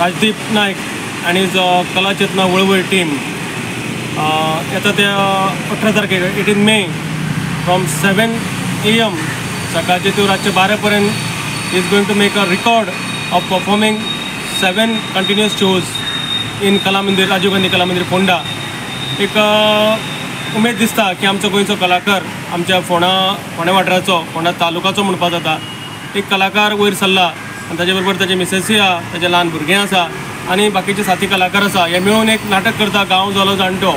राजदीप नायक आणि जो कला चेतना वळवय टीम येता त्या 18 तारखेक 18 मे फ्रॉम 7 AM सकाळचे ते रातचे 12 पर्यंत is going to make a record of performing 7 continuous shows in Kala Mandir, Rajiv Gandhi कला मंदिर फोंडा. एक उमेद दिसता की आमचो गोंयचो कलाकार आमच्या फोंडा वाठाराचो, फोंडा तालुकाचो म्हणपा जाता, एक कलाकार वयर सरला आनी ताजे बरोबर ताजे मिसेसूय आहा, ताजे ल्हान भुरगें आसा आनी बाकीचे साथी कलाकार आसा. हे मेळून एक नाटक करता गांव जालो जाणटो.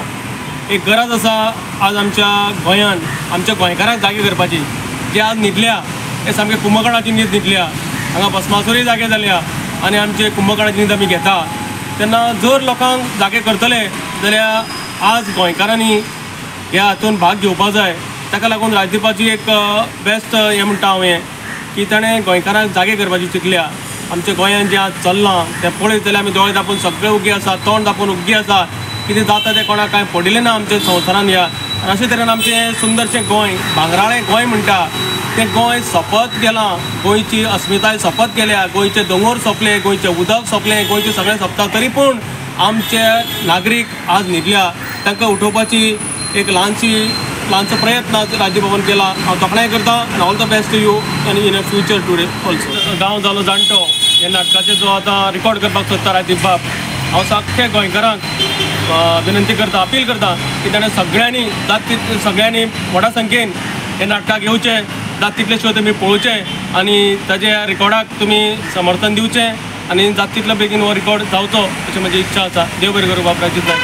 एक गरज आसा आज आमच्या गोंयान आमच्या गोंयकारांक जागे करपाची. जे आज न्हिदल्या हे सामके कुंभकर्णाची न्हीद न्हिदल्या, हांगा भस्मासुरूय जागे जाल्या आनी आमचे कुंभकर्णाची न्हीद आमी घेता. तेन्ना जर लोकांक जागे करतले जाल्यार आज गोंयकारांनी ह्या हातून भाग घेवपा जाय. ताका लागून राजदीपाची एक बेस्ट हें म्हणटा हांव हें की ताणें गोंयकारांक जागे करपाची चिंतल्या. आमच्या गोंयान जें आज चल्लां तें पळयत जाल्यार आमी दोळे धांपून सगळे उगी आसा, तोंड धांपून उगी आसा. कितें जाता तें कोणाक कांय पडिल्लें ना आमच्या संवसारान ह्या. आनी अशे तरेन आमचें सुंदरशें गोंय, भांगराळें गोंय म्हणटा तें गोंय सोंपत गेलां. गोंयची अस्मिताय सोंपत गेल्या, गोंयचे दोंगर सोंपले, गोंयचें उदक सोंपलें, गोंयचें सगळें सोंपता. तरी पूण आमचे नागरीक आज न्हिदल्या, तांकां उठोवपाची एक ल्हानसो प्रयत्न राजदीप बाबान केला. हांव तोखणाय करता. All the best to you आनी in a future today also. गांव जालो जाणटो ह्या नाटकाचें जो आतां रिकॉर्ड करपाक सोदता राजदीप बाब, हांव सारकें गोंयकारांक विनंती करता, अपील करता की ताणें सगळ्यांनी व्हडा संख्येन हे नाटकाक येवचें, जाता तितले शो तुमी पळोवचें आनी ताज्या रिकॉर्डाक तुमी समर्थन दिवचें आनी जाता तितलो बेगीन हो रिकॉर्ड जावचो अशी म्हजी इच्छा आसा. देव बरें करूं बाब राजदीप बाब.